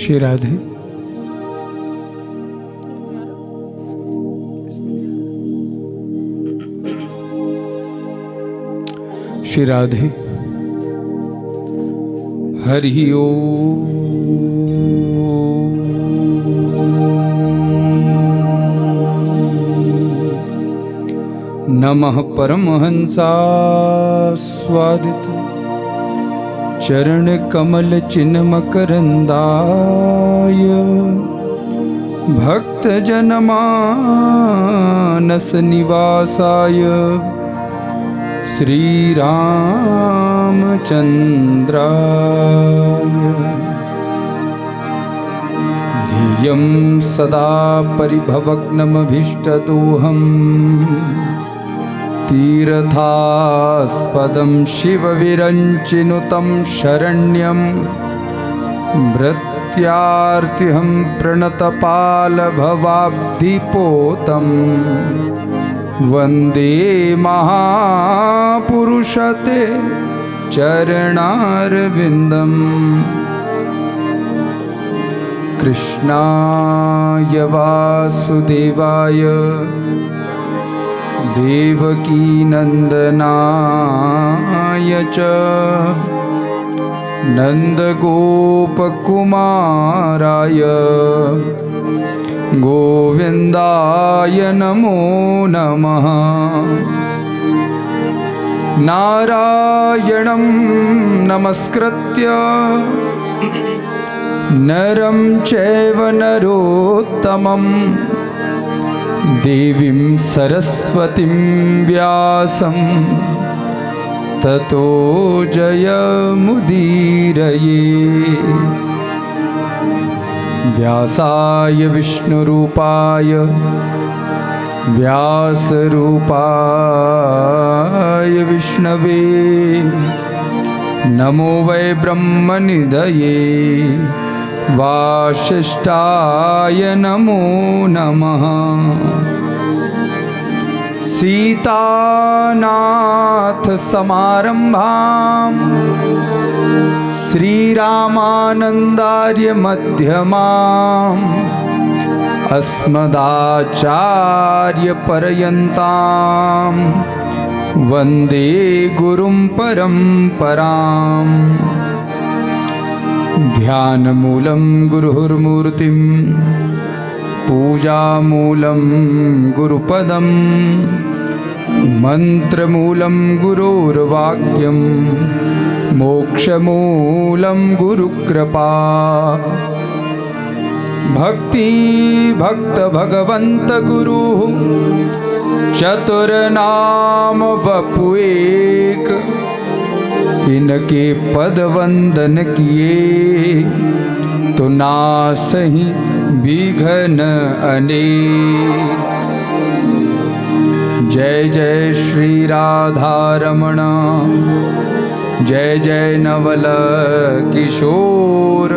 श्री राधे। श्री राधे। हरि ओम। नमः परमहंसास्वादित चरण कमल चिन्मकरंदाय भक्त जनमानस निवासाय श्री रामचंद्राय धियं सदा परिभवग्नमभीष्टदोहम् तीर्थास्पदं शिवविरञ्चिनुतं शरण्यं भृत्यार्तिहं प्रणतपालभवाब्धिपोतं वन्दे महापुरुषते चरणारविन्दम्। कृष्णाय वासुदेवाय देवकी नंदनाय च नंदगोपकुमाराय गोविंदाय नमो नमः। नारायणं नमस्कृत्य नरं चैव नरोत्तमं देवीं सरस्वतीं व्यासं ततो जयमुदीरये। व्यासाय विष्णुरूपाय व्यासरूपाय विष्णवे नमो वै ब्रह्मनिधये वासिष्ठाय नमो नमः। सीतानाथ समारंभां श्रीरामानंदार्य मध्यमाम् अस्मदाचार्य पर्यन्तां वन्दे गुरुं परम्पराम्। ध्यानमूलं गुरुर्मूर्तिं पूजामूलं गुरुपदं मन्त्रमूलं गुरोर्वाक्यं मोक्षमूलं गुरुकृपा। भक्ति भक्त भगवंत गुरु चतुर्नाम वपुएक इनके पद वंदन किए तो नासहि विघ्न अनेक। जय जय श्री राधा रमण जय जय नवल किशोर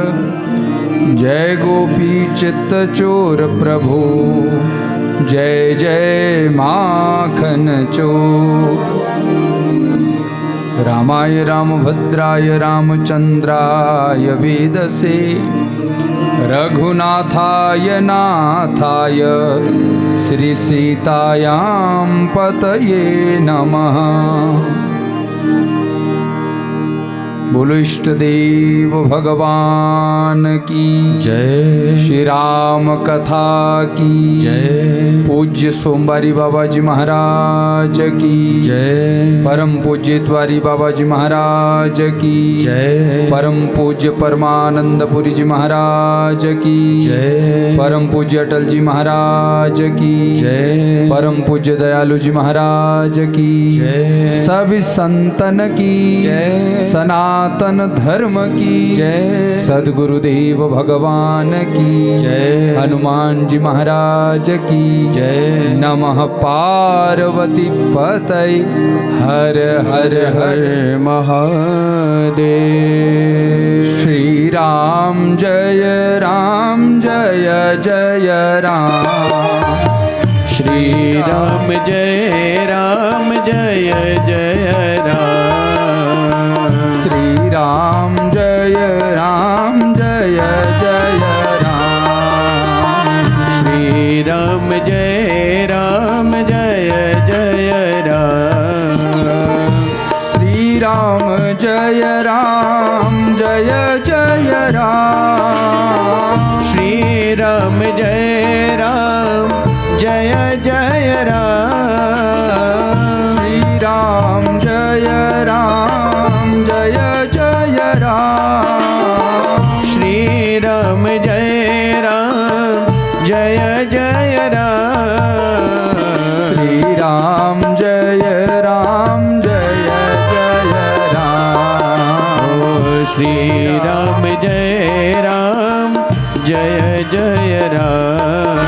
जय गोपी चित्त चोर प्रभु जय जय माखन चोर। रामाय रामभद्राय रामचंद्राय वेदसे रघुनाथाय नाथाय श्री सीतायां पतये नमः। बोलो इष्ट देव भगवान की जय। श्री राम कथा की जय। पूज्य सोमवारी बाबा जी महाराज की जय। परम पूज्य त्वारी बाबा जी महाराज की जय। परम पूज्य परमानंदपुरी जी महाराज की जय। परम पूज्य अटल जी महाराज की जय। परम पूज्य दयालु जी महाराज की जय। सभी संतन की जय। सनातन धर्म की जय। सद्गुरुदेव भगवान की जय। हनुमान जी महाराज की जय। नमः पार्वती पतये हर हर हर महादेव। श्री राम जय जय राम। श्री राम जय जय राम। श्री राम जय जय जय राम जय जय राम। श्री राम जय राम जय जय राम। ओ श्री राम जय राम जय जय राम।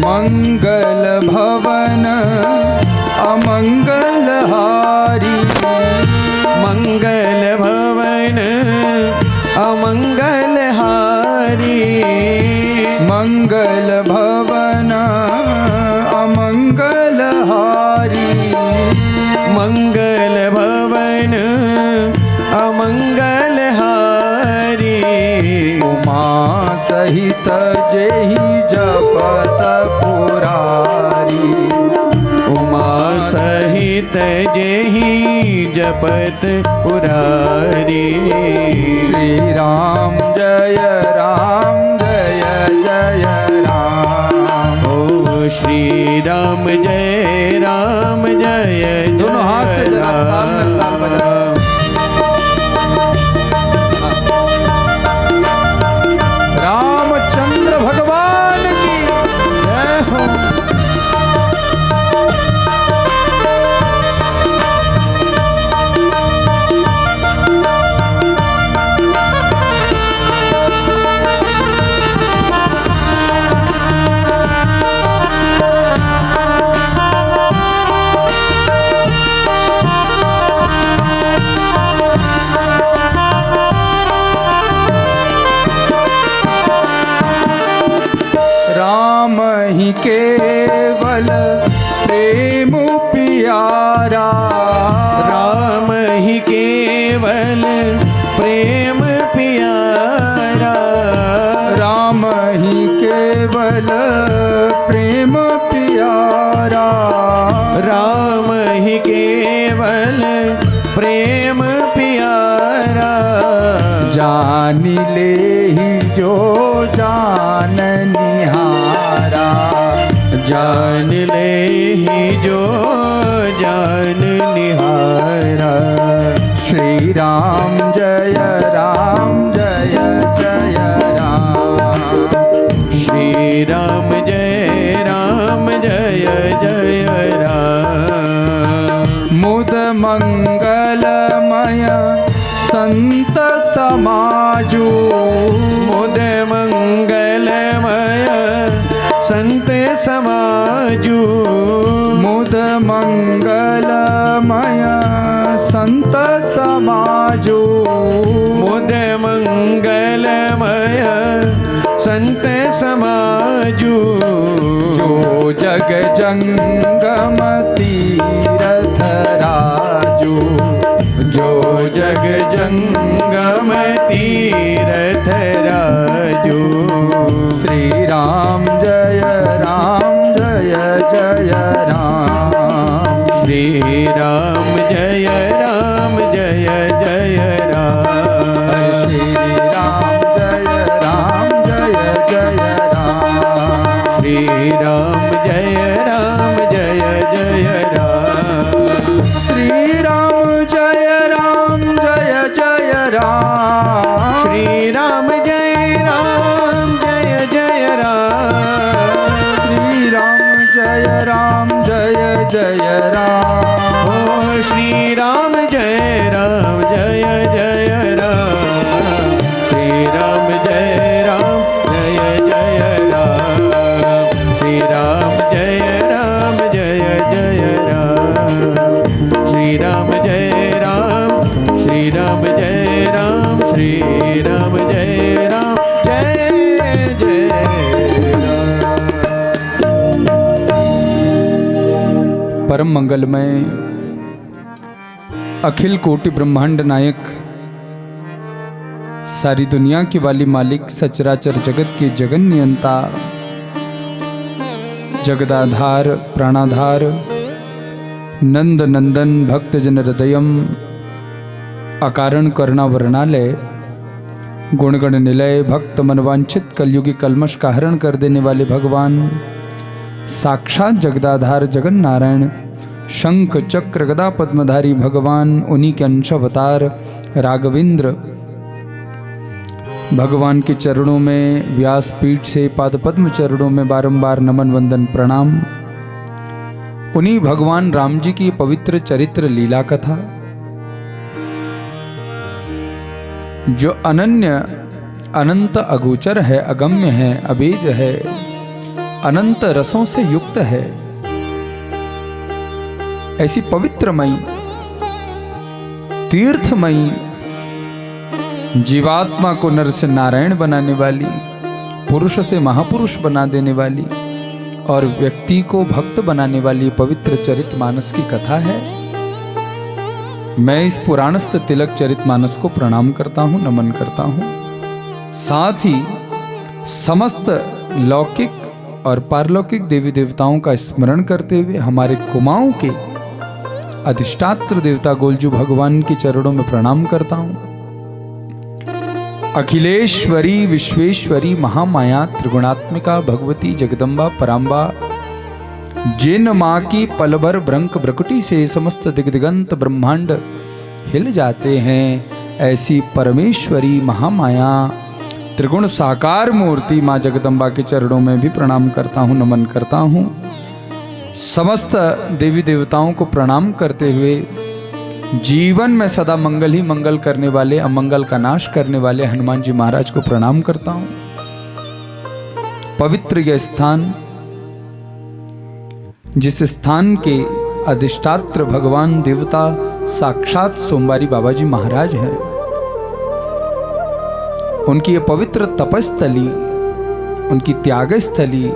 मंगल भवन अमंगल हारी। मंगल भवन अमंगल हारी। मंगल भवन अमंगल हारी। मंगल भवन अमंगल हारी। उमा सहित जेहि जपत पुरारी। उमा सहित जेहि जपत पुरारी। श्री राम जय जय राम। ओ श्री राम जय राम जय दोनों हाथ से जरा ताल में ताल बजाओ। रामचंद्र भगवान की जय हो। राम ही केवल प्रेम प्यारा। राम ही केवल प्रेम प्यारा। राम ही केवल प्रेम प्यारा। राम ही केवल प्रेम प्यारा। जान ले ही जो जान निहारा। जान ले ही जो जान निहारा। श्री राम जय जय राम। श्री राम जय जय राम। मुद मंगलमय संत समाजू। मुद मंगलमय संत समाजू। मुद मंगलमय संत समाजू। मुद मंगलमय संत समाजू। जो जग जंगम तीरथ राजू। जो जग जंगम तीरथ राजू। श्री राम जय जय राम। श्री राम जय जय राम। श्री राम जय जय राम। श्री राम जय जय राम। श्री राम जय जय राम। श्री राम जय जय राम। श्री राम जय जय राम। ओ श्री राम जय जय राम। श्री राम जय जय राम। श्री राम जय जय राम। श्री राम जय श्री राम जय श्री राम जय जय राम। परम परम मंगलमय अखिल कोटि ब्रह्मांड नायक सारी दुनिया के वाली मालिक सचराचर जगत के जगन नियंता जगदाधार प्राणाधार नंद नंदन भक्त जन हृदयम अकारण करुणा वर्णालय गुणगण निलय भक्त मनवांछित कलयुगी कलमश का हरण कर देने वाले भगवान साक्षात जगदाधार जगन नारायण शंख चक्र गदा पद्मधारी भगवान उन्हीं के अंश अवतार राघवेंद्र भगवान के चरणों में व्यासपीठ से पाद पद्म चरणों में बारंबार नमन वंदन प्रणाम। उन्हीं भगवान राम जी की पवित्र चरित्र लीला कथा जो अनन्य अनंत अगोचर है, अगम्य है, अभेद है, अनंत रसों से युक्त है, ऐसी पवित्रमयी तीर्थमयी जीवात्मा को नर से नारायण बनाने वाली, पुरुष से महापुरुष बना देने वाली और व्यक्ति को भक्त बनाने वाली पवित्र चरितमानस की कथा है। मैं इस पुराणस्थ तिलक चरितमानस को प्रणाम करता हूँ, नमन करता हूँ। साथ ही समस्त लौकिक और पारलौकिक देवी देवताओं का स्मरण करते हुए हमारे कुमाऊं के अधिष्ठात्र देवता गोलजू भगवान के चरणों में प्रणाम करता हूँ। अखिलेश्वरी विश्वेश्वरी महामाया त्रिगुणात्मिका भगवती जगदम्बा पराम्बा जिन माँ की पल भर ब्रंक ब्रकुटी से समस्त दिग्दिगंत ब्रह्मांड हिल जाते हैं, ऐसी परमेश्वरी महामाया त्रिगुण साकार मूर्ति माँ जगदम्बा के चरणों में भी प्रणाम करता हूँ, नमन करता हूँ। समस्त देवी देवताओं को प्रणाम करते हुए जीवन में सदा मंगल ही मंगल करने वाले, अमंगल का नाश करने वाले हनुमान जी महाराज को प्रणाम करता हूँ। पवित्र यह स्थान, जिस स्थान के अधिष्ठात्र भगवान देवता साक्षात सोमवारी बाबा जी महाराज हैं, उनकी यह पवित्र तपस्थली, उनकी त्याग स्थली,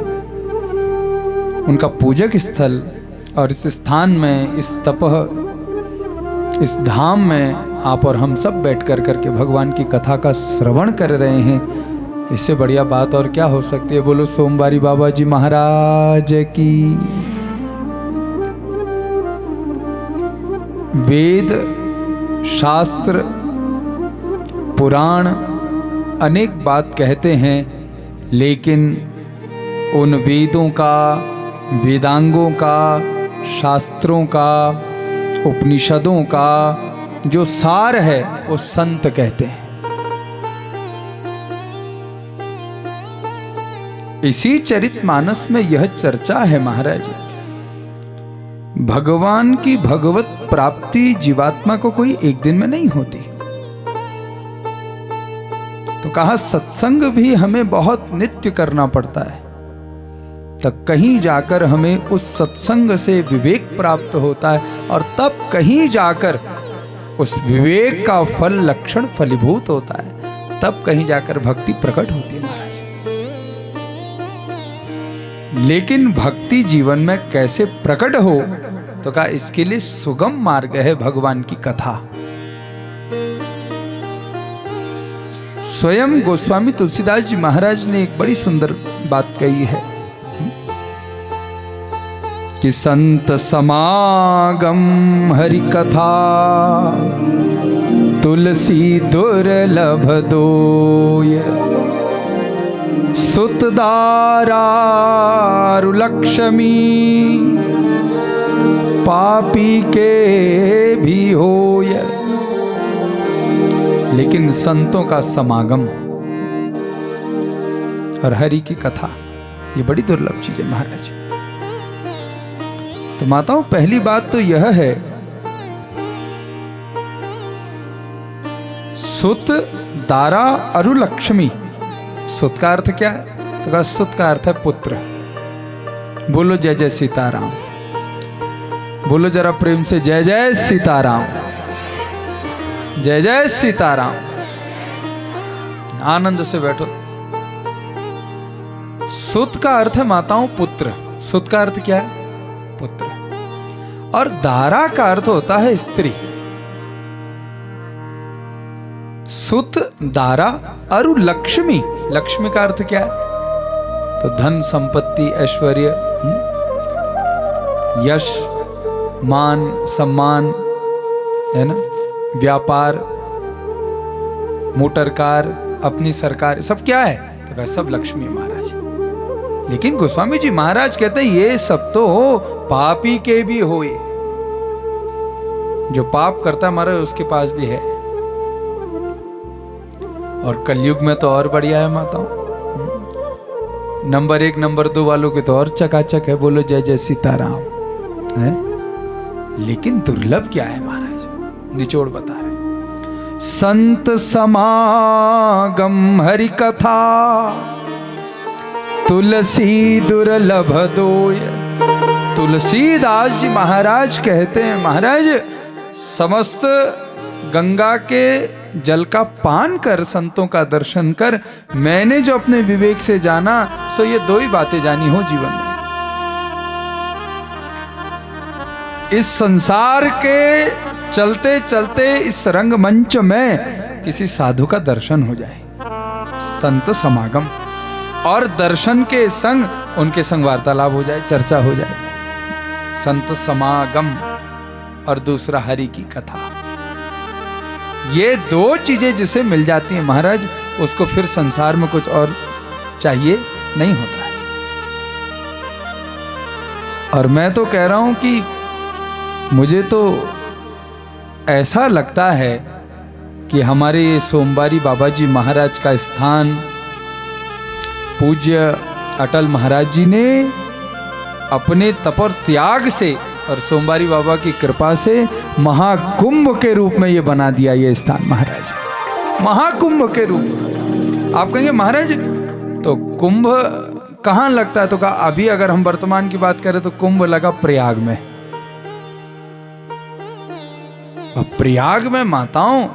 उनका पूजक स्थल और इस स्थान में, इस तपह, इस धाम में आप और हम सब बैठ कर करके भगवान की कथा का श्रवण कर रहे हैं। इससे बढ़िया बात और क्या हो सकती है। बोलो सोमवारी बाबा जी महाराज की। वेद शास्त्र पुराण अनेक बात कहते हैं, लेकिन उन वेदों का, वेदांगों का, शास्त्रों का, उपनिषदों का जो सार है वो संत कहते हैं। इसी चरितमानस में यह चर्चा है महाराज, भगवान की भगवत प्राप्ति जीवात्मा को कोई एक दिन में नहीं होती। तो कहा सत्संग भी हमें बहुत नित्य करना पड़ता है, तब कहीं जाकर हमें उस सत्संग से विवेक प्राप्त होता है और तब कहीं जाकर उस विवेक का फल लक्षण फलीभूत होता है, तब कहीं जाकर भक्ति प्रकट होती है महाराज। लेकिन भक्ति जीवन में कैसे प्रकट हो, तो कहा इसके लिए सुगम मार्ग है भगवान की कथा। स्वयं गोस्वामी तुलसीदास जी महाराज ने एक बड़ी सुंदर बात कही है कि संत समागम हरि कथा तुलसी दुर्लभ दोय सुतदारु लक्ष्मी पापी के भी होय। लेकिन संतों का समागम और हरि की कथा ये बड़ी दुर्लभ चीज है महाराज। तो माताओं, पहली बात तो यह है, सुत दारा अरु लक्ष्मी। सुत का अर्थ क्या है? तो कहा सुत का अर्थ है पुत्र। बोलो जय जय सीताराम, बोलो जरा प्रेम से जय जय सीताराम, जय जय सीताराम। आनंद से बैठो। सुत का अर्थ है माताओं पुत्र। सुत का अर्थ क्या है? पुत्र। और दारा का अर्थ होता है स्त्री। सुत, दारा और लक्ष्मी। लक्ष्मी का अर्थ क्या है? तो धन, संपत्ति, ऐश्वर्य, यश, मान, सम्मान, है ना, व्यापार, मोटर कार, अपनी सरकार, सब क्या है? तो कहा सब लक्ष्मी महाराज। लेकिन गोस्वामी जी महाराज कहते हैं ये सब तो पापी के भी होए। जो पाप करता है महाराज उसके पास भी है। और कलयुग में तो और बढ़िया है माताओं। नंबर 1 नंबर 2 वालों के तो और चकाचक है, बोलो जय जय सीताराम है। लेकिन दुर्लभ क्या है महाराज? निचोड़ बता रहे। संत समागम हरि कथा तुलसी दुर्लभ दोय। तुलसीदास जी महाराज कहते हैं, महाराज समस्त गंगा के जल का पान कर, संतों का दर्शन कर, मैंने जो अपने विवेक से जाना सो ये 2 ही बातें जानी हो जीवन में। इस संसार के चलते चलते इस रंगमंच में किसी साधु का दर्शन हो जाए, संत समागम, और दर्शन के संग उनके संग वार्तालाप हो जाए, चर्चा हो जाए, संत समागम, और दूसरा हरि की कथा। ये 2 चीजें जिसे मिल जाती हैं महाराज, उसको फिर संसार में कुछ और चाहिए नहीं होता है। और मैं तो कह रहा हूं कि मुझे तो ऐसा लगता है कि हमारे ये सोमवारी बाबा जी महाराज का स्थान पूज्य अटल महाराज जी ने अपने तप और त्याग से और सोमवारी बाबा की कृपा से महाकुंभ के रूप में ये बना दिया ये स्थान महाराज, महाकुंभ के रूप में। आप कहेंगे महाराज तो कुंभ कहाँ लगता है? तो कहा अभी अगर हम वर्तमान की बात करें तो कुंभ लगा प्रयाग में। अब प्रयाग में माताओं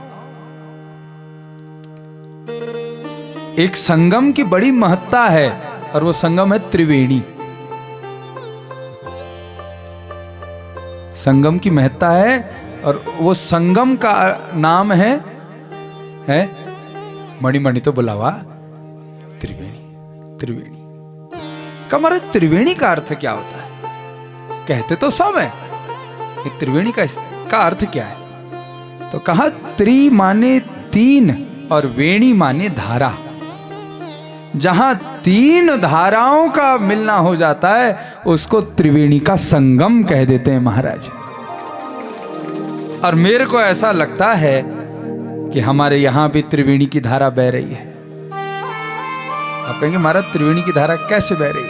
एक संगम की बड़ी महत्ता है, और वो संगम है त्रिवेणी। संगम की महत्ता है, और वो संगम का नाम है मणिमणि तो बुलावा त्रिवेणी। त्रिवेणी का मतलब त्रिवेणी का अर्थ क्या होता है? कहते तो सब है कि त्रिवेणी का अर्थ क्या है? तो कहा त्रि माने 3 और वेणी माने धारा। जहां 3 धाराओं का मिलना हो जाता है उसको त्रिवेणी का संगम कह देते हैं महाराज। और मेरे को ऐसा लगता है कि हमारे यहां भी त्रिवेणी की धारा बह रही है। आप कहेंगे महाराज त्रिवेणी की धारा कैसे बह रही है?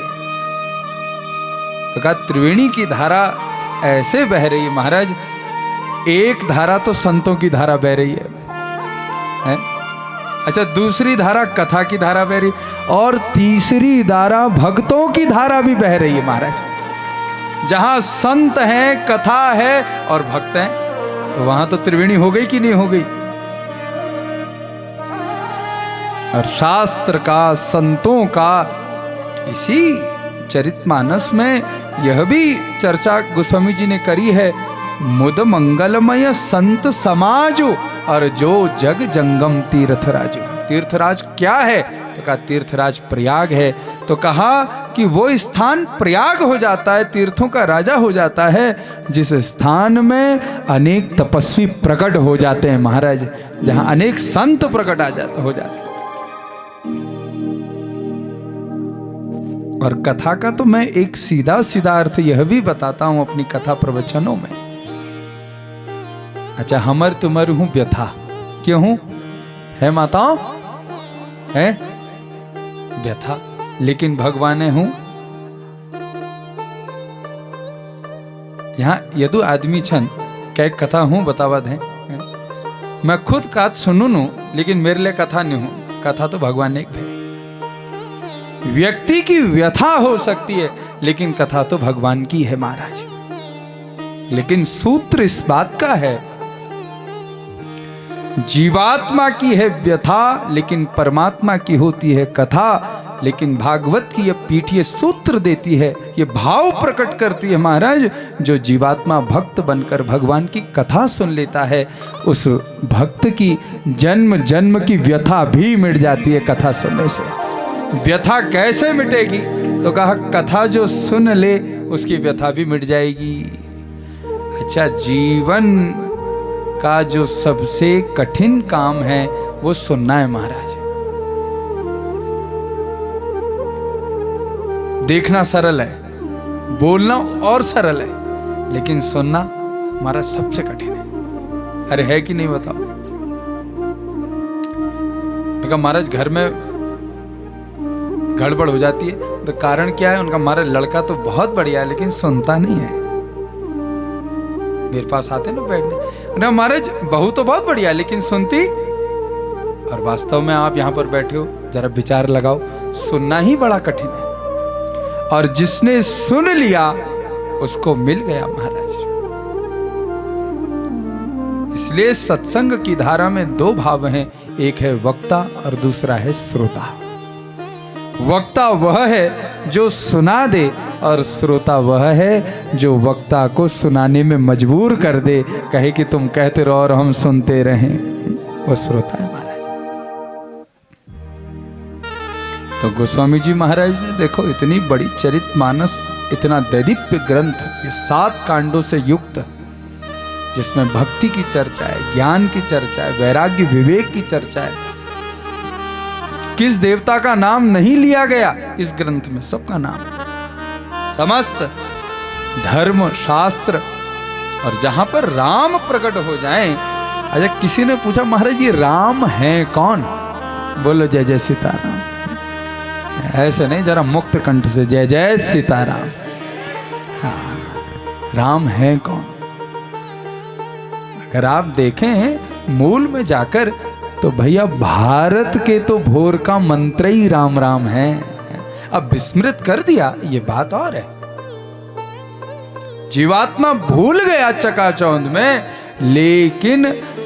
तो कहा त्रिवेणी की धारा ऐसे बह रही है महाराज, एक धारा तो संतों की धारा बह रही है? अच्छा, दूसरी धारा कथा की धारा बह रही, और तीसरी धारा भक्तों की धारा भी बह रही है महाराज। जहां संत हैं, कथा है और भक्त हैं, तो वहां तो त्रिवेणी हो गई कि नहीं हो गई? और शास्त्र का, संतों का, इसी चरितमानस में यह भी चर्चा गोस्वामी जी ने करी है, मुद मंगलमय संत समाजो और जो जग जंगम तीर्थराजो। तीर्थराज क्या है? तो कहा तीर्थराज प्रयाग है। तो कहा कि वो स्थान प्रयाग हो जाता है, तीर्थों का राजा हो जाता है, जिस स्थान में अनेक तपस्वी प्रकट हो जाते हैं महाराज, जहां अनेक संत प्रकट हो जाते हैं। और कथा का तो मैं एक सीधा सीधा अर्थ यह भी बताता हूं अपनी कथा प्रवचनों में। अच्छा, हमर तुमर हूं व्यथा, क्यों हूं? है माताओं, है व्यथा, लेकिन भगवान हूं। यहाँ यदु आदमी छन कै कथा हूं बतावत है। मैं खुद कात सुनू नु, लेकिन मेरे लिए कथा नहीं हूं। कथा तो भगवान ने है। व्यक्ति की व्यथा हो सकती है, लेकिन कथा तो भगवान की है महाराज। लेकिन सूत्र इस बात का है, जीवात्मा की है व्यथा, लेकिन परमात्मा की होती है कथा। लेकिन भागवत की ये पीठ ये सूत्र देती है, ये भाव प्रकट करती है महाराज, जो जीवात्मा भक्त बनकर भगवान की कथा सुन लेता है, उस भक्त की जन्म जन्म की व्यथा भी मिट जाती है कथा सुनने से। व्यथा कैसे मिटेगी? तो कहा कथा जो सुन ले उसकी व्यथा भी मिट जाएगी। अच्छा, जीवन का जो सबसे कठिन काम है वो सुनना है महाराज। देखना सरल है, बोलना और सरल है, लेकिन सुनना महाराज सबसे कठिन है। अरे है कि नहीं बताओ? उनका महाराज घर में गड़बड़ हो जाती है तो कारण क्या है? उनका महाराज लड़का तो बहुत बढ़िया है लेकिन सुनता नहीं है। मेरे पास आते ना बैठने, उनका महाराज बहू तो बहुत बढ़िया है लेकिन सुनती, और वास्तव में आप यहां पर बैठे हो, जरा विचार लगाओ, सुनना ही बड़ा कठिन है। और जिसने सुन लिया उसको मिल गया महाराज। इसलिए सत्संग की धारा में दो भाव हैं, एक है वक्ता और दूसरा है श्रोता। वक्ता वह है जो सुना दे और श्रोता वह है जो वक्ता को सुनाने में मजबूर कर दे, कहे कि तुम कहते रहो और हम सुनते रहें, वो श्रोता है महाराज। तो गोस्वामी जी महाराज ने देखो इतनी बड़ी चरितमानस, इतना दैदीप्य ग्रंथ, ये 7 कांडों से युक्त, जिसमें भक्ति की चर्चा है, ज्ञान की चर्चा है, वैराग्य विवेक की चर्चा है। किस देवता का नाम नहीं लिया गया इस ग्रंथ में? सबका नाम है। समस्त धर्म शास्त्र, और जहां पर राम प्रकट हो जाएं। अच्छा, किसी ने पूछा महाराज ये राम है कौन? बोलो जय जय सीताराम। ऐसे नहीं, जरा मुक्त कंठ से जय जय सीताराम। हाँ, राम है कौन? अगर आप देखें मूल में जाकर तो भैया भारत के तो भोर का मंत्र ही राम राम है। अब विस्मृत कर दिया ये बात और है, जीवात्मा भूल गया चकाचौंध में, लेकिन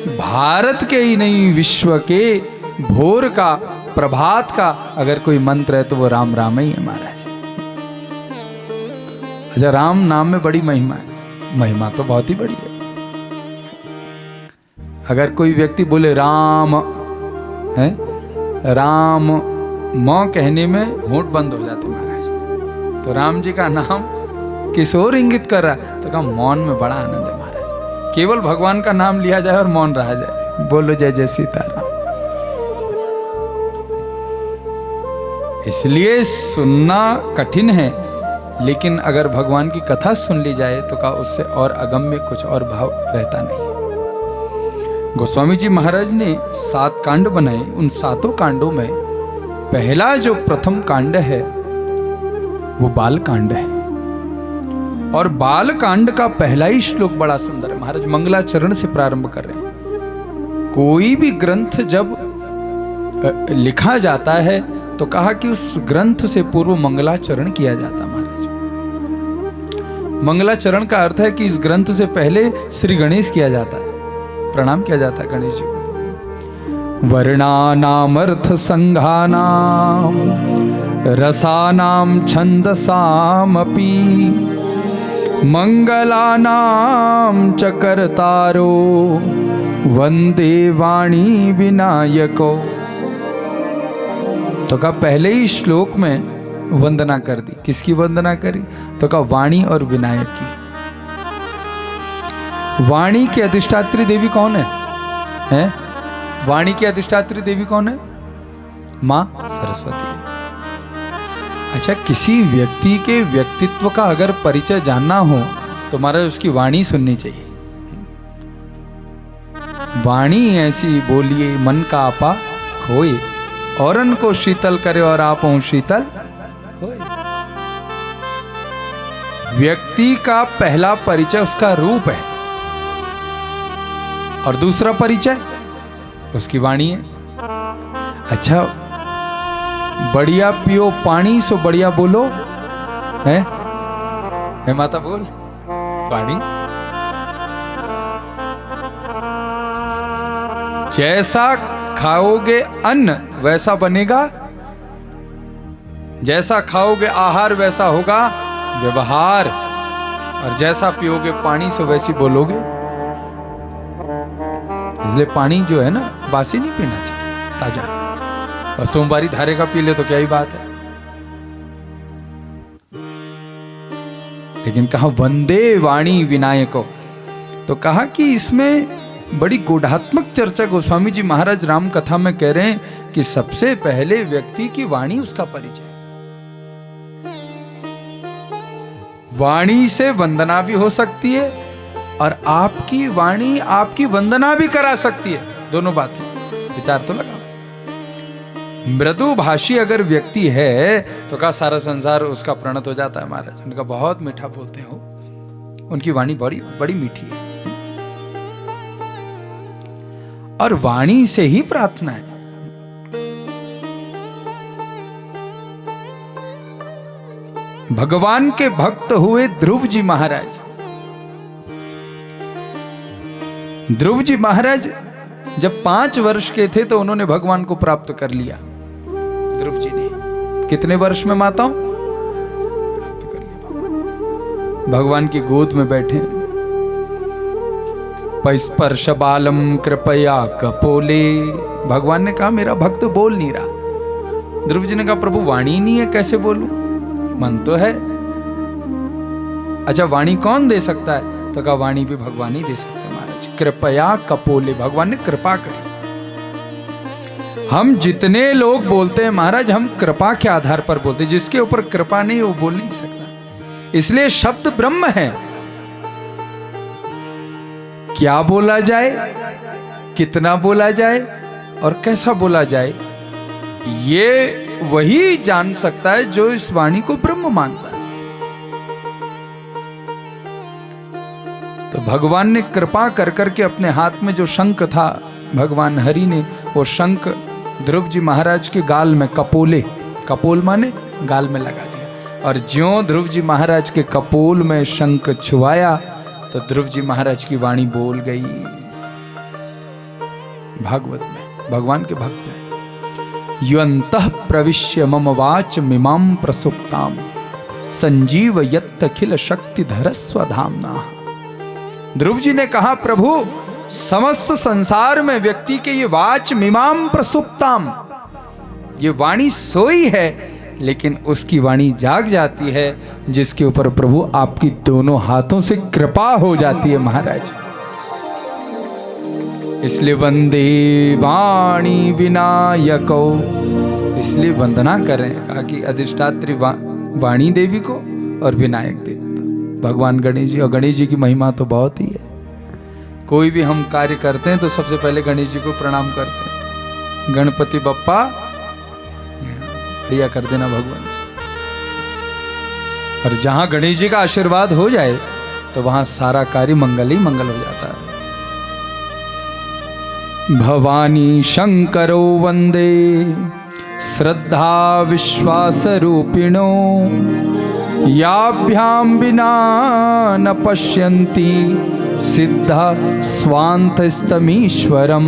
भारत के ही नहीं विश्व के भोर का, प्रभात का अगर कोई मंत्र है तो वो राम राम ही है महाराज। अच्छा, राम नाम में बड़ी महिमा है, महिमा तो बहुत ही बड़ी है। अगर कोई व्यक्ति बोले राम है, राम म कहने में होंठ बंद हो जाते महाराज, तो राम जी का नाम किस ओर इंगित कर रहा है? तो कहा मौन में बड़ा आनंद है महाराज, केवल भगवान का नाम लिया जाए और मौन रहा जाए। बोलो जय जय सीताराम। इसलिए सुनना कठिन है, लेकिन अगर भगवान की कथा सुन ली जाए तो कहा उससे और अगम्य कुछ और भाव रहता नहीं। गोस्वामी जी महाराज ने 7 कांड बनाए। उन 7 कांडों में पहला जो प्रथम कांड है वो बाल कांड है, और बाल कांड का पहला ही श्लोक बड़ा सुंदर है। महाराज मंगलाचरण से प्रारंभ कर रहे हैं। कोई भी ग्रंथ जब लिखा जाता है तो कहा कि उस ग्रंथ से पूर्व मंगलाचरण किया जाता। महाराज मंगलाचरण का अर्थ है कि इस ग्रंथ से पहले श्री गणेश किया जाता है, प्रणाम किया जाता है गणेश जी को। वर्णानामर्थ संघानाम रसानाम छंदसामपि मंगलानाम च कर्तारो वंदे वाणी विनायको। तो कहा पहले ही श्लोक में वंदना कर दी। किसकी वंदना करी? तो कहा वाणी और विनायक की। वाणी की अधिष्ठात्री देवी कौन है? हैं? वाणी की अधिष्ठात्री देवी कौन है? मां सरस्वती। अच्छा, किसी व्यक्ति के व्यक्तित्व का अगर परिचय जानना हो तो महाराज उसकी वाणी सुननी चाहिए। वाणी ऐसी बोलिए मन का आपा खोए, औरन को शीतल करे और आप हो शीतल होए। व्यक्ति का पहला परिचय उसका रूप है, और दूसरा परिचय उसकी वाणी है। अच्छा, बढ़िया पियो पानी सो बढ़िया बोलो है माता बोल वाणी। जैसा खाओगे अन्न वैसा बनेगा जैसा खाओगे आहार वैसा होगा व्यवहार, और जैसा पियोगे पानी से वैसी बोलोगे। इसलिए पानी जो है ना बासी नहीं पीना चाहिए, ताजा। और सोमवारी धारे का पी ले तो क्या ही बात है। लेकिन कहा वंदे वाणी विनायको, तो कहा कि इसमें बड़ी गूढ़ात्मक चर्चा गोस्वामी जी महाराज राम कथा में कह रहे हैं कि सबसे पहले व्यक्ति की वाणी उसका परिचय। वाणी से वंदना भी हो सकती है और आपकी वाणी आपकी वंदना भी करा सकती है। दोनों बातें, विचार तो लगा। मृदुभाषी अगर व्यक्ति है तो कहा सारा संसार उसका प्रणत हो जाता है। महाराज उनका बहुत मीठा बोलते हो, उनकी वाणी बड़ी बड़ी मीठी है। और वाणी से ही प्रार्थना है। भगवान के भक्त हुए ध्रुव जी महाराज। ध्रुव जी महाराज जब 5 वर्ष के थे तो उन्होंने भगवान को प्राप्त कर लिया। ध्रुव जी ने कितने वर्ष में माताओं प्राप्त कर लिया? भगवान की गोद में बैठे। स्पर्श बालम कृपया कपोले। भगवान ने कहा मेरा भक्त बोल नहीं रहा। ध्रुव जी ने कहा प्रभु वाणी नहीं है, कैसे बोलूं? मन तो है। अच्छा वाणी कौन दे सकता है? तो कहा वाणी भी भगवान ही दे सकते हैं महाराज। कृपया कपोले, भगवान ने कृपा करी। हम जितने लोग बोलते हैं महाराज, हम कृपा के आधार पर बोलते हैं। जिसके ऊपर कृपा नहीं वो बोल नहीं सकता। इसलिए शब्द ब्रह्म है। क्या बोला जाए, कितना बोला जाए और कैसा बोला जाए, ये वही जान सकता है जो इस वाणी को ब्रह्म मानता है। तो भगवान ने कृपा कर करके अपने हाथ में जो शंख था, भगवान हरि ने वो शंख ध्रुव जी महाराज के गाल में, कपोले, कपोल माने गाल में लगा दिया। और ज्यों ध्रुव जी महाराज के कपोल में शंख छुआया तो ध्रुव जी महाराज की वाणी बोल गई। भागवत में भगवान के भक्त हैं। युअन्तः प्रविश्य मम वाच मिमां प्रसुप्ताम संजीवयत् अखिल शक्तिधर स्वधाम्ना। ध्रुव जी ने कहा प्रभु समस्त संसार में व्यक्ति के ये वाच मिमां प्रसुप्ताम, ये वाणी सोई है लेकिन उसकी वाणी जाग जाती है जिसके ऊपर प्रभु आपकी दोनों हाथों से कृपा हो जाती है महाराज। इसलिए वंदे वाणी विनायको, इसलिए वंदना करें। कहा कि अधिष्ठात्री वाणी देवी को और विनायक देवता भगवान गणेश जी। और गणेश जी की महिमा तो बहुत ही है। कोई भी हम कार्य करते हैं तो सबसे पहले गणेश जी को प्रणाम करते हैं। गणपति बप्पा बढ़िया कर देना भगवान। और जहां गणेश जी का आशीर्वाद हो जाए तो वहां सारा कार्य मंगल ही मंगल हो जाता है। भवानी शंकरो वंदे श्रद्धा विश्वास रूपिणो याभ्याम बिना न पश्यन्ति सिद्धा स्वांतस्तमीश्वरम।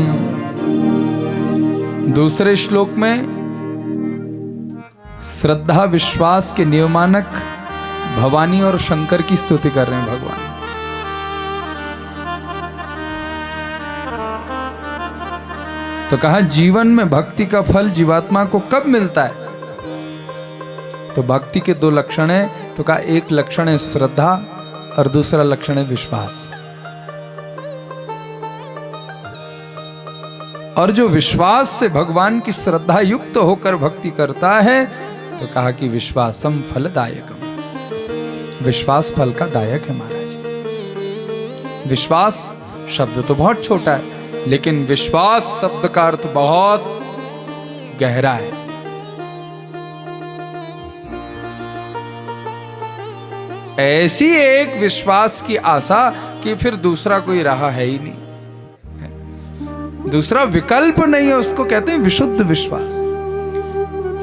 दूसरे श्लोक में श्रद्धा विश्वास के नियमानक भवानी और शंकर की स्तुति कर रहे हैं भगवान। तो कहा जीवन में भक्ति का फल जीवात्मा को कब मिलता है? तो भक्ति के 2 लक्षण है। तो कहा एक लक्षण है श्रद्धा और दूसरा लक्षण है विश्वास। और जो विश्वास से भगवान की श्रद्धा युक्त होकर भक्ति करता है तो कहा कि विश्वासम फलदायकम, विश्वास फल का दायक है महाराज। विश्वास शब्द तो बहुत छोटा है लेकिन विश्वास शब्द का अर्थ बहुत गहरा है। ऐसी एक विश्वास की आशा कि फिर दूसरा कोई रहा है ही नहीं, दूसरा विकल्प नहीं है। उसको कहते हैं विशुद्ध विश्वास।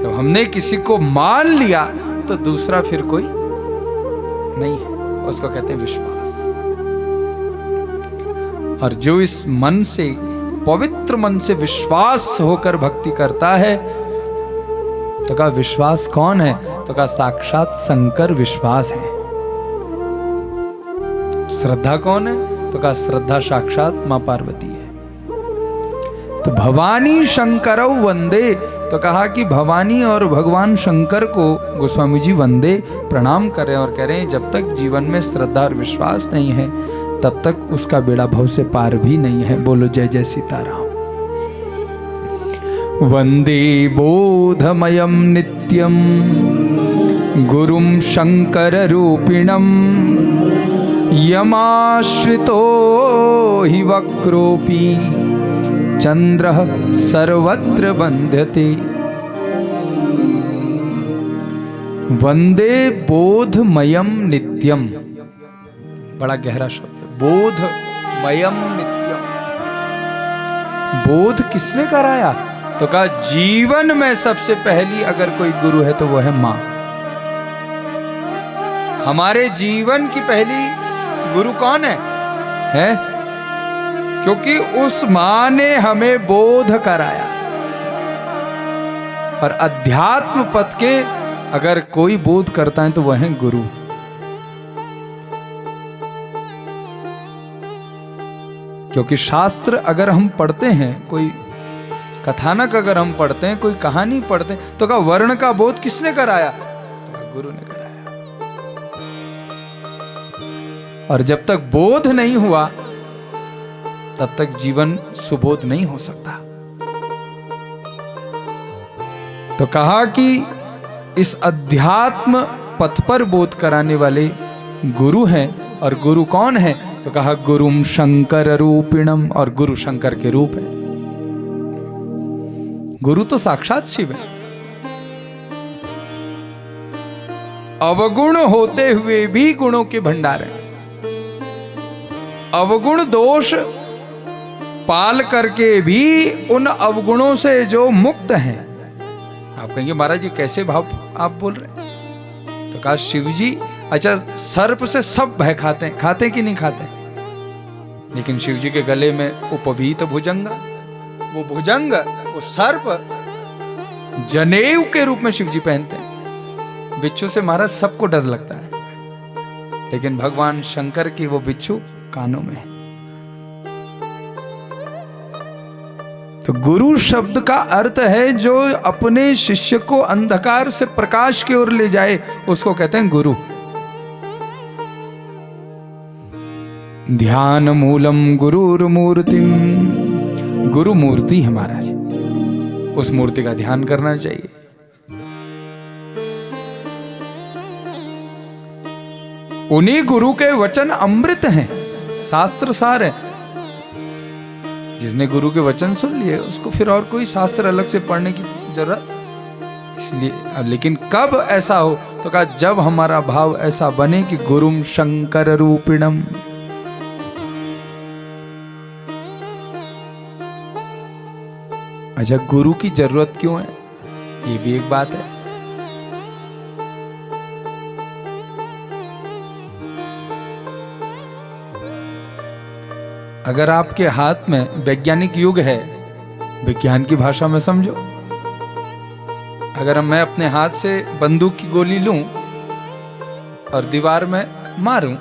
जब हमने किसी को मान लिया तो दूसरा फिर कोई नहीं है, उसको कहते हैं विश्वास। और जो इस मन से, पवित्र मन से विश्वास होकर भक्ति करता है तो कहा विश्वास कौन है? तो कहा साक्षात शंकर विश्वास है। श्रद्धा कौन है? तो कहा श्रद्धा साक्षात मां पार्वती है। तो भवानी शंकरौ वंदे, तो कहा कि भवानी और भगवान शंकर को गोस्वामी जी वंदे प्रणाम कर रहे हैं और कह रहे हैं जब तक जीवन में श्रद्धा और विश्वास नहीं है तब तक उसका बेड़ा भव से पार भी नहीं है। बोलो जय जय सीताराम। वंदे बोधमयं नित्यं गुरुं शंकर रूपिणं यमाश्रितो हि वक्रोऽपि चंद्रः सर्वत्र वंद्यते। वंदे बोधमयं नित्यम, बड़ा गहरा शब्द है, बोधमयं नित्यम। बोध किसने कराया? तो कहा जीवन में सबसे पहली अगर कोई गुरु है तो वो है मां। हमारे जीवन की पहली गुरु कौन है? क्योंकि उस मां ने हमें बोध कराया। और अध्यात्म पथ के अगर कोई बोध करता है तो वह है गुरु। क्योंकि शास्त्र अगर हम पढ़ते हैं, कोई कथानक अगर हम पढ़ते हैं, कोई कहानी पढ़ते हैं, तो का वर्ण का बोध किसने कराया? तो गुरु ने कराया। और जब तक बोध नहीं हुआ तब तक जीवन सुबोध नहीं हो सकता। तो कहा कि इस अध्यात्म पथ पर बोध कराने वाले गुरु हैं। और गुरु कौन है? तो कहा गुरुम शंकर रूपिणम, और गुरु शंकर के रूप है। गुरु तो साक्षात शिव है। अवगुण होते हुए भी गुणों के भंडार है। अवगुण दोष पाल करके भी उन अवगुणों से जो मुक्त हैं। आप कहेंगे महाराज जी कैसे भाव आप बोल रहे हैं? तो कहा शिव जी, अच्छा सर्प से सब भय खाते हैं, खाते कि नहीं खाते? लेकिन शिव जी के गले में उपवीत भुजंग, वो भुजंग, वो सर्प जनेऊ के रूप में शिव जी पहनते हैं। बिच्छू से महाराज सबको डर लगता है, लेकिन भगवान शंकर की वो बिच्छू कानों में है। तो गुरु शब्द का अर्थ है जो अपने शिष्य को अंधकार से प्रकाश की ओर ले जाए, उसको कहते हैं गुरु। ध्यान मूलम गुरुर मूर्तिम, गुरु मूर्ति है महाराज, उस मूर्ति का ध्यान करना चाहिए। उन्हीं गुरु के वचन अमृत हैं, शास्त्र सार है। जिसने गुरु के वचन सुन लिए उसको फिर और कोई शास्त्र अलग से पढ़ने की जरूरत इसलिए। लेकिन कब ऐसा हो? तो कहा जब हमारा भाव ऐसा बने कि गुरुम शंकर रूपिणम। अच्छा, गुरु की जरूरत क्यों है? ये भी एक बात है। अगर आपके हाथ में वैज्ञानिक युग है, विज्ञान की भाषा में समझो। अगर मैं अपने हाथ से बंदूक की गोली लूं और दीवार में मारूं,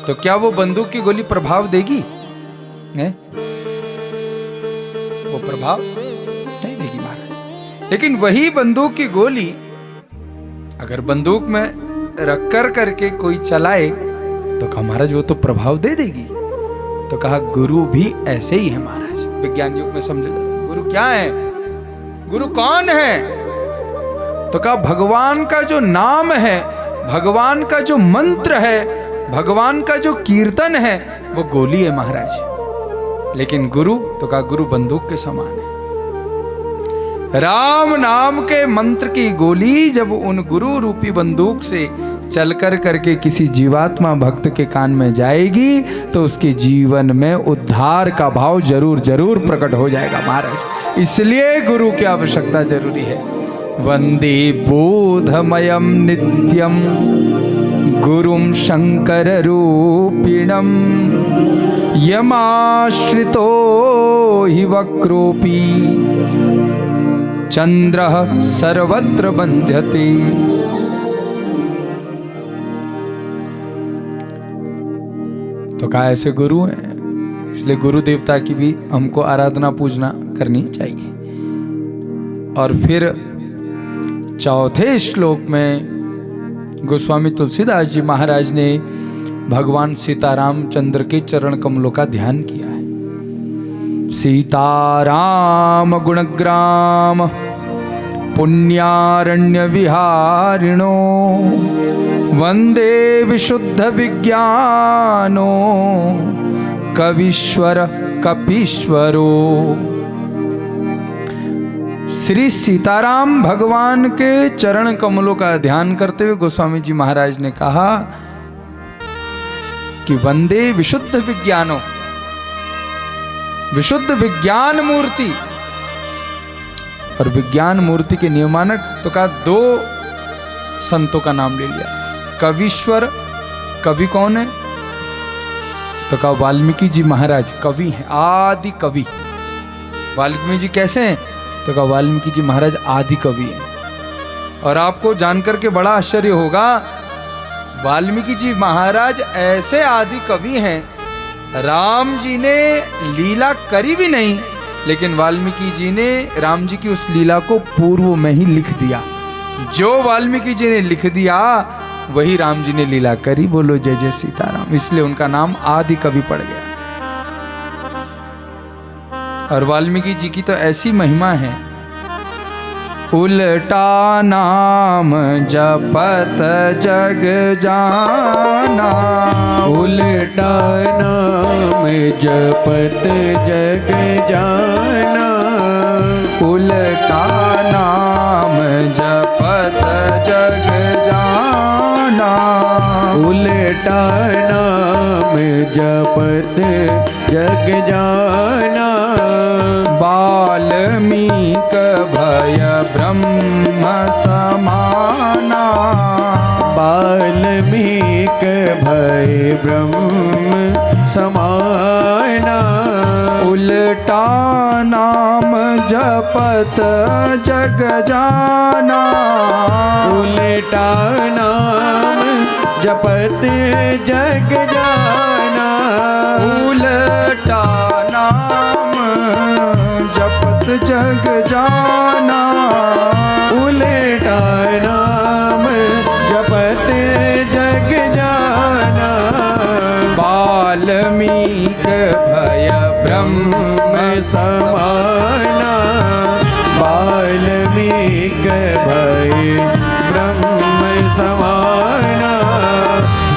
तो क्या वो बंदूक की गोली प्रभाव देगी? नहीं, वो प्रभाव नहीं देगी महाराज। लेकिन वही बंदूक की गोली अगर बंदूक में रख कर करके कोई चलाए तो कहा महाराज वो तो प्रभाव दे देगी। तो कहा गुरु भी ऐसे ही है महाराज। विज्ञान युग में समझो गुरु क्या है, गुरु कौन है? तो कहा भगवान का जो नाम है, भगवान का जो मंत्र है, भगवान का जो कीर्तन है, वो गोली है महाराज। लेकिन गुरु, तो कहा गुरु बंदूक के समान है। राम नाम के मंत्र की गोली जब उन गुरु रूपी बंदूक से चलकर करके किसी जीवात्मा भक्त के कान में जाएगी तो उसके जीवन में उद्धार का भाव जरूर जरूर प्रकट हो जाएगा महाराज। इसलिए गुरु की आवश्यकता जरूरी है। वंदे बोधमयम नित्यम गुरुम शंकर रूपिणम यमाश्रितो हि वक्रोपि चंद्र सर्वत्र बंध्यते। तो कहा ऐसे गुरु हैं, इसलिए गुरु देवता की भी हमको आराधना पूजना करनी चाहिए। और फिर चौथे श्लोक में गोस्वामी तुलसीदास जी महाराज ने भगवान सीताराम चंद्र के चरण कमलों का ध्यान किया है। सीताराम गुणग्राम पुण्यारण्य विहारिणो वंदे विशुद्ध विज्ञानो कवीश्वर कपीश्वरो। श्री सीताराम भगवान के चरण कमलों का ध्यान करते हुए गोस्वामी जी महाराज ने कहा कि वंदे विशुद्ध विज्ञानो, विशुद्ध विज्ञान मूर्ति। और विज्ञान मूर्ति के नियमानक तो कहा दो संतों का नाम ले लिया, कवीश्वर। कवि कौन है? तो कहा वाल्मीकि जी महाराज कवि हैं, आदि कवि। वाल्मीकि जी कैसे हैं? तो कहा वाल्मीकि जी महाराज आदि कवि हैं। और आपको जानकर के बड़ा आश्चर्य होगा, वाल्मीकि जी महाराज ऐसे आदि कवि हैं, राम जी ने लीला करी भी नहीं, लेकिन वाल्मीकि जी ने राम जी की उस लीला को पूर्व में ही लिख दिया। जो वाल्मीकि जी ने लिख दिया वही राम जी ने लीला करी। बोलो जय जय सीताराम। इसलिए उनका नाम आदि कवि पड़ गया। और वाल्मीकि जी की तो ऐसी महिमा है, उल्टा नाम जपत जग जाना, उल्टा नाम जपत जग जाना, उल्टा नाम जपत जग जाना, उल्टा नाम जपत जग जाना। वाल्मीक भय ब्रह्म समाना, वाल्मीक भय ब्रह्म समाना। उल्टा नाम जपत जग जाना, उल्टा नाम जपत जग जाना, उल्टा नाम जपत जग जाना, उल्टा नाम जपत जग जाना। वाल्मीक भय ब्रह्म समाना, वाल्मीक भय ब्रह्म समाना,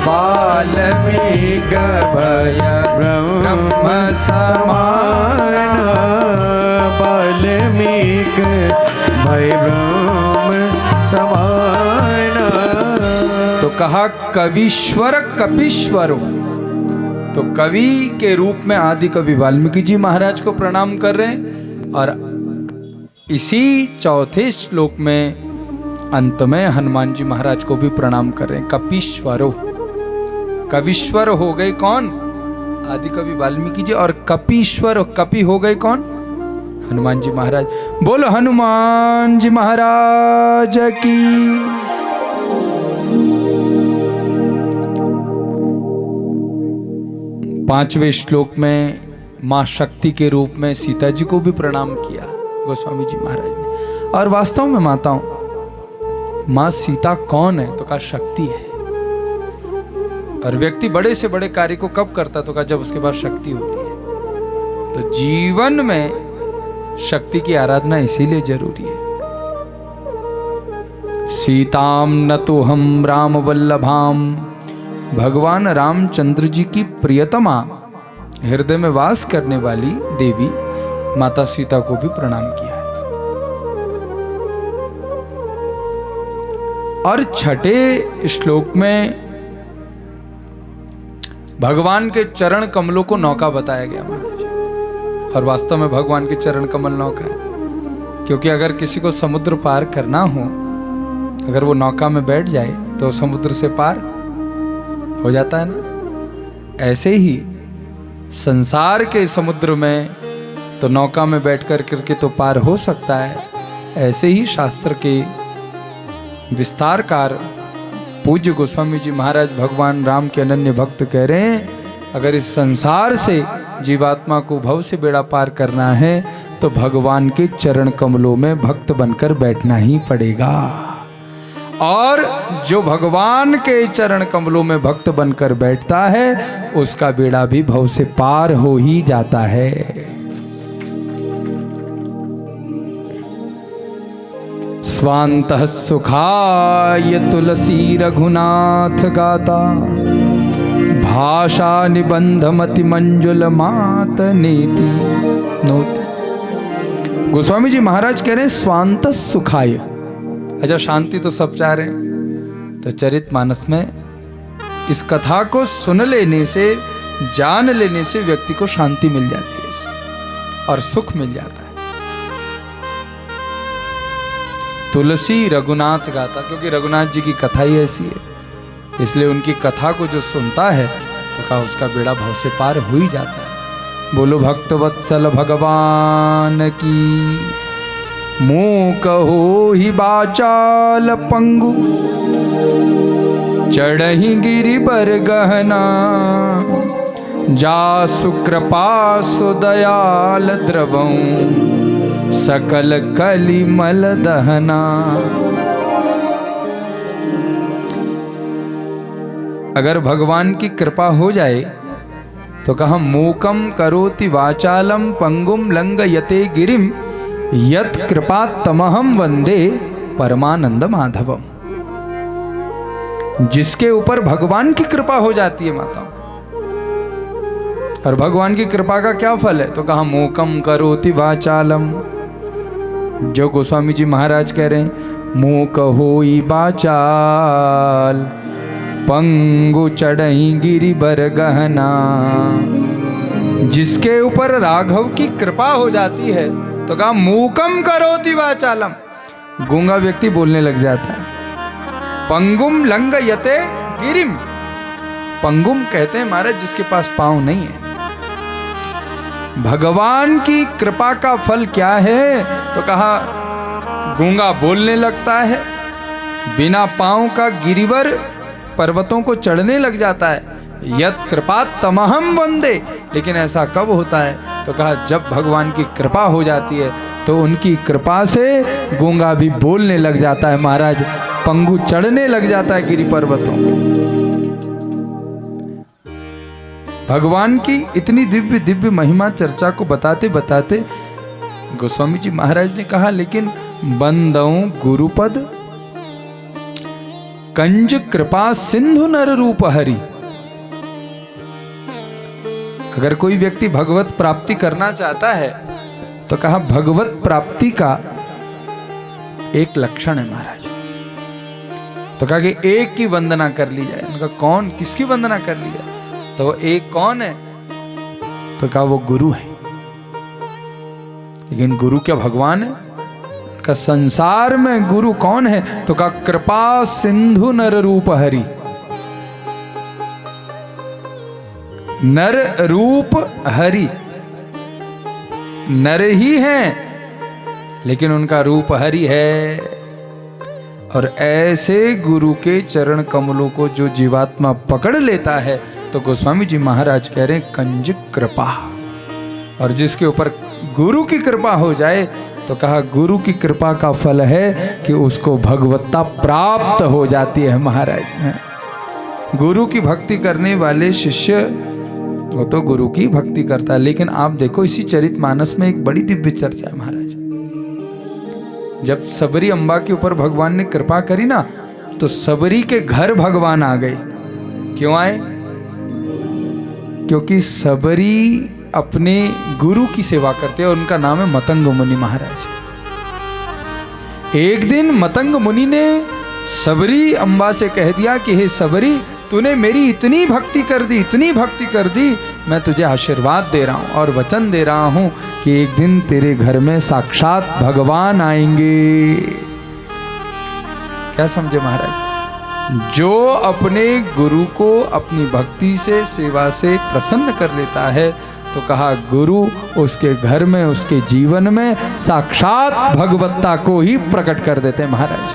वाल्मीक भय ब्रह्म समाना, वाल्मीक भय ब्रह्म समाना। तो कहा कवीश्वर कपीश्वरो। तो कवि के रूप में आदि कवि वाल्मीकि जी महाराज को प्रणाम कर रहे हैं। और इसी चौथे श्लोक में अंत में हनुमान जी महाराज को भी प्रणाम कर रहे हैं, कपीश्वरो। कवीश्वर हो गए कौन? आदि कवि वाल्मीकि जी। और कपीश्वर, कपि हो गए कौन? हनुमान जी महाराज। बोलो हनुमान जी महाराज की। पांचवें श्लोक में मां शक्ति के रूप में सीता जी को भी प्रणाम किया गोस्वामी जी महाराज ने। और वास्तव में माताओं, मां सीता कौन है? तो कहा शक्ति है। और व्यक्ति बड़े से बड़े कार्य को कब करता? तो कहा जब उसके पास शक्ति होती है। तो जीवन में शक्ति की आराधना इसीलिए जरूरी है। सीताम नतु हम राम वल्लभाम, भगवान रामचंद्र जी की प्रियतमा हृदय में वास करने वाली देवी माता सीता को भी प्रणाम किया है। और छठे श्लोक में भगवान के चरण कमलों को नौका बताया गया महाराज। और वास्तव में भगवान के चरण कमल नौका है, क्योंकि अगर किसी को समुद्र पार करना हो, अगर वो नौका में बैठ जाए तो समुद्र से पार हो जाता है ना। ऐसे ही संसार के समुद्र में तो नौका में बैठ कर करके तो पार हो सकता है, ऐसे ही शास्त्र के विस्तारकार पूज्य गोस्वामी जी महाराज भगवान राम के अनन्य भक्त कह रहे हैं, अगर इस संसार से जीवात्मा को भव से बेड़ा पार करना है तो भगवान के चरण कमलों में भक्त बनकर बैठना ही पड़ेगा। और जो भगवान के चरण कमलों में भक्त बनकर बैठता है उसका बेड़ा भी भव से पार हो ही जाता है। स्वान्तः सुखाय तुलसी रघुनाथ गाता, भाषा निबंध मति मंजुल मात नीति नोति। गोस्वामी जी महाराज कह रहे हैं स्वान्तः सुखाय। अच्छा, शांति तो सब चाह रहे हैं, तो चरितमानस में इस कथा को सुन लेने से, जान लेने से व्यक्ति को शांति मिल जाती है और सुख मिल जाता है। तुलसी रघुनाथ गाता, क्योंकि रघुनाथ जी की कथा ही ऐसी है, इसलिए उनकी कथा को जो सुनता है तो कहा उसका बेड़ा भव से पार हो ही जाता है। बोलो भक्तवत्सल भगवान की। मूक हो ही बाचाल पंगु, चढ़ही गिरि बर गहना, जा सुकृपा सुदयाल द्रवं, सकल कलिमल दहना। अगर भगवान की कृपा हो जाए तो कहा मूकम करोति वाचालम पंगुम लंघयते गिरिम, यत कृपा तमहम वंदे परमानंद माधवम। जिसके ऊपर भगवान की कृपा हो जाती है माता, और भगवान की कृपा का क्या फल है, तो कहा मूकम करोति वाचालम। जो गोस्वामी जी महाराज कह रहे हैं, मूक होई बाचाल पंगु चढ़ई गिरि बर गहना। जिसके ऊपर राघव की कृपा हो जाती है तो कहा मूकम करोति वाचालम, गूंगा व्यक्ति बोलने लग जाता है। पंगुम लंघयते गिरिम, पंगुम कहते हैं महाराज जिसके पास पांव नहीं है। भगवान की कृपा का फल क्या है, तो कहा गूंगा बोलने लगता है, बिना पांव का गिरिवर पर्वतों को चढ़ने लग जाता है। यत कृपा तमहम वंदे, लेकिन ऐसा कब होता है, तो कहा जब भगवान की कृपा हो जाती है तो उनकी कृपा से गूंगा भी बोलने लग जाता है महाराज, पंगु चढ़ने लग जाता है गिरि पर्वतों। भगवान की इतनी दिव्य दिव्य महिमा चर्चा को बताते बताते गोस्वामी जी महाराज ने कहा, लेकिन बंदऊ गुरुपद कंज कृपा सिंधु नर रूप हरि। अगर कोई व्यक्ति भगवत प्राप्ति करना चाहता है तो कहा भगवत प्राप्ति का एक लक्षण है महाराज, तो कहा कि एक की वंदना कर ली जाए। उनका कौन, किसकी वंदना कर ली जाए, तो वो एक कौन है, तो कहा वो गुरु है। लेकिन गुरु क्या भगवान है? का संसार में गुरु कौन है, तो कहा कृपा सिंधु नर रूप हरि। नर रूप हरि, नर ही हैं लेकिन उनका रूप हरि है। और ऐसे गुरु के चरण कमलों को जो जीवात्मा पकड़ लेता है तो गोस्वामी जी महाराज कह रहे हैं कंज कृपा। और जिसके ऊपर गुरु की कृपा हो जाए तो कहा गुरु की कृपा का फल है कि उसको भगवत्ता प्राप्त हो जाती है महाराज। गुरु की भक्ति करने वाले शिष्य वो तो गुरु की भक्ति करता है, लेकिन आप देखो इसी चरितमानस में एक बड़ी दिव्य चर्चा है महाराज। जब सबरी अम्बा के ऊपर भगवान ने कृपा करी ना, तो सबरी के घर भगवान आ गए। क्यों आए? क्योंकि सबरी अपने गुरु की सेवा करते हैं और उनका नाम है मतंग मुनि महाराज। एक दिन मतंग मुनि ने सबरी अम्बा से कह दिया कि हे सबरी, तूने मेरी इतनी भक्ति कर दी, इतनी भक्ति कर दी, मैं तुझे आशीर्वाद दे रहा हूँ और वचन दे रहा हूँ कि एक दिन तेरे घर में साक्षात भगवान आएंगे। क्या समझे महाराज? जो अपने गुरु को अपनी भक्ति से, सेवा से प्रसन्न कर लेता है तो कहा गुरु उसके घर में, उसके जीवन में साक्षात भगवत्ता को ही प्रकट कर देते हैं महाराज।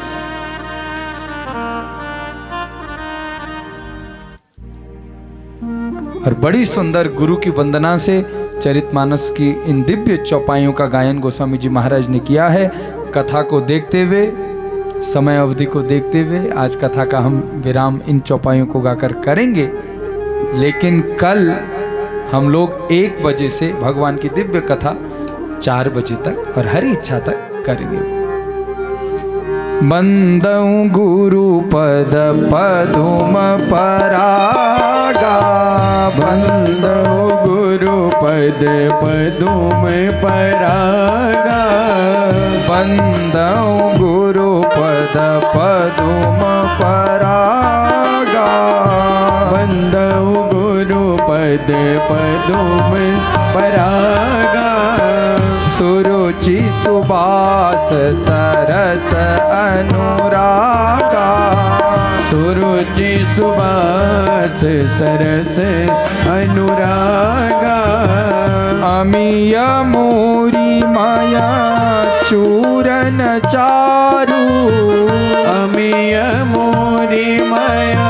और बड़ी सुंदर गुरु की वंदना से चरितमानस की इन दिव्य चौपाइयों का गायन गोस्वामी जी महाराज ने किया है। कथा को देखते हुए, समय अवधि को देखते हुए आज कथा का हम विराम इन चौपाइयों को गाकर करेंगे, लेकिन कल हम लोग 1 बजे से भगवान की दिव्य कथा 4 बजे तक और हरि इच्छा तक करेंगे। बंदऊ गुरु पद पदुम परागा, बंदऊ गुरु पद पदुम परागा, बंदऊ गुरु पद पदुम परागा, बंदऊ गुरु पद पदुम परागा, सुरुचि सुबास सरस अनुरागा, सुरुचि सुबास सरस अनुरागा, अमीय मोरी माया चूरन चारु, अमीय मोरी माया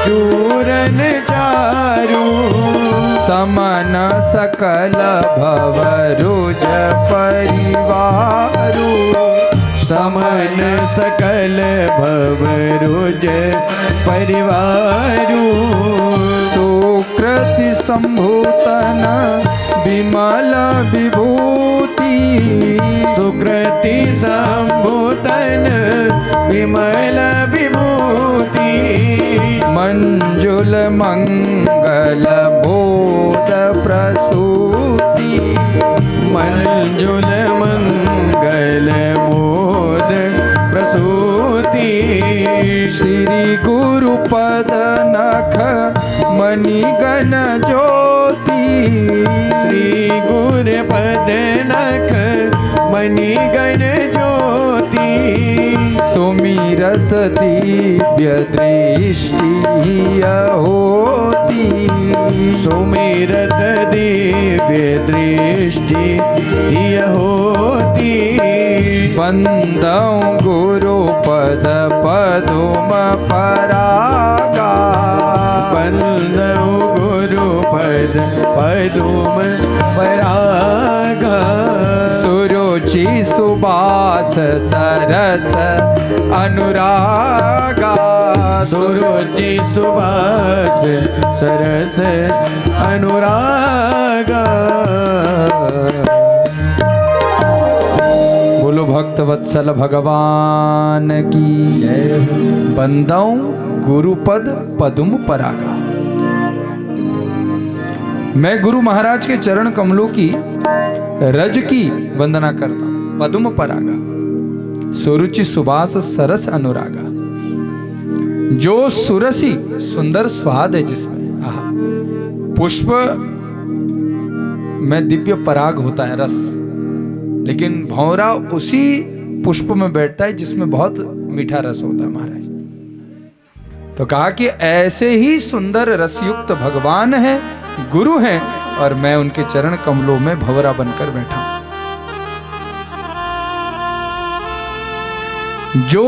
चूरन चारु, समन सकल भवरुज परिवारु, समन सकल भवरुज परिवारु, सुकृति संभूतन विमल विभूति, सुकृति संभूतन विमल विभूति, मंजुल मंगल बोध प्रसूति, मंजुल मंगल बोध प्रसूति, श्री गुरु पद नख मणिगण ज्योति, श्री गुरु पद नख मणिगण ज्योति, सुमिरत दिव्य दृष्टि होती, सुमिरत दिव्य दृष्टि होती, बंदऊ गुरु पद पदुम परागा, बंदऊ गुरु पद पदुम परागा, सुरुचि सुबास सरस अनुरागा, सुरुचि सुबास सरस अनुरागा। बोलो भक्त वत्सल भगवान की जय। बंदऊ गुरुपद पदुम परागा। मैं गुरु महाराज के चरण कमलों की रज की वंदना करता हूं। पदुम परागा, सुरुचि सुबास सरस अनुरागा। जो सुरसी सुंदर स्वाद है जिसमें, आहा, पुष्प में दिव्य पराग होता है, रस, लेकिन भंवरा उसी पुष्प में बैठता है जिसमें बहुत मीठा रस होता है महाराज। तो कहा कि ऐसे ही सुंदर रसयुक्त भगवान है, गुरु हैं, और मैं उनके चरण कमलों में भंवरा बनकर बैठा हूं। जो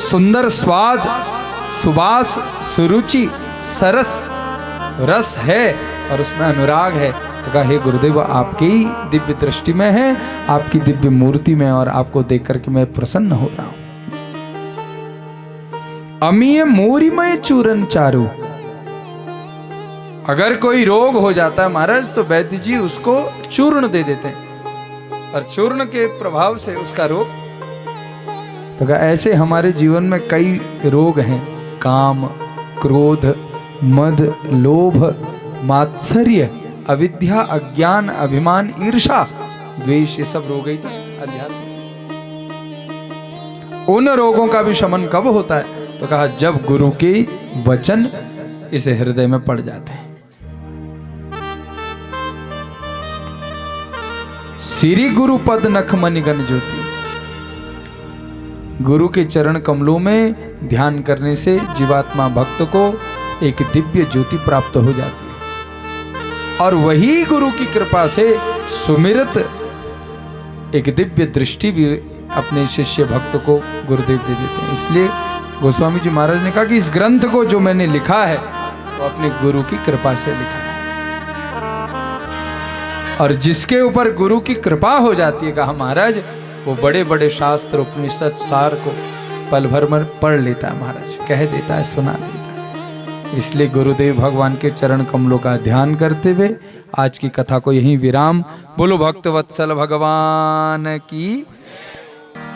सुंदर स्वाद, सुबास, सुरुचि, सरस रस है और उसमें अनुराग है, तो कहा हे गुरुदेव, आपकी ही दिव्य दृष्टि में है, आपकी दिव्य मूर्ति में, और आपको देख करके मैं प्रसन्न हो रहा हूं। अमीय मोरीमय चूरन चारू। अगर कोई रोग हो जाता है महाराज तो वैद्य जी उसको चूर्ण दे देते हैं, और चूर्ण के प्रभाव से उसका रोग। तो कहा ऐसे हमारे जीवन में कई रोग हैं, काम, क्रोध, मद, लोभ, मात्सर्य, अविद्या, अज्ञान, अभिमान, ईर्षा, द्वेष, ये सब रोग ही तो अध्यात्म। उन रोगों का भी शमन कब होता है? तो कहा जब गुरु के वचन इस हृदय में पड़ जाते हैं। श्री गुरु पद नख मणिगण ज्योति। गुरु के चरण कमलों में ध्यान करने से जीवात्मा भक्त को एक दिव्य ज्योति प्राप्त हो जाती है। और वही गुरु की कृपा से सुमिरत एक दिव्य दृष्टि भी अपने शिष्य भक्त को गुरुदेव दे देते हैं। इसलिए गोस्वामी जी महाराज ने कहा कि इस ग्रंथ को जो मैंने लिखा है वो अपने गुरु की कृपा से लिखा है, और जिसके ऊपर गुरु की कृपा हो जाती है, कहा महाराज, वो बड़े बड़े शास्त्र उपनिषद सार को पल भर में पढ़ लेता है महाराज, कह देता है, सुना देता है। इसलिए गुरुदेव भगवान के चरण कमलों का ध्यान करते हुए आज की कथा को यहीं विराम। बोलो भक्त वत्सल भगवान की।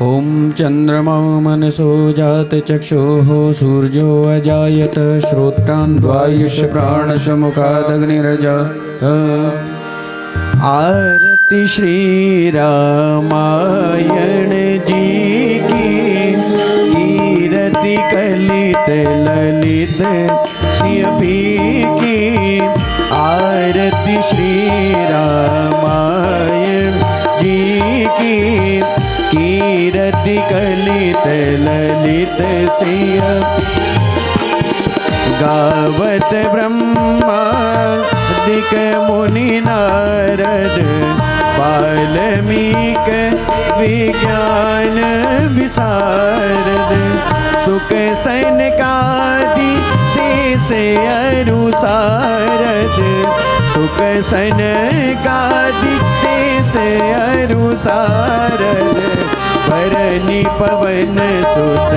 ॐ चन्द्रमा मनसो जात चक्षुः सूर्यो अजायत श्रोत्रान् द्वायुष प्राणसमुखादग्निरजात। आरती श्री रामायण जी की, कीरति कलित ललित सियपी की। आरती श्री रामायण जी की, कीरति कलित ललित सियपी। गावत ब्रह्मादिक मुनि नारद, वाल्मीक विज्ञान विशारद। सुख सनकादि शेष अनुसारद, सुख सनकादि शेष अनुसारद। भरनी पवन सुत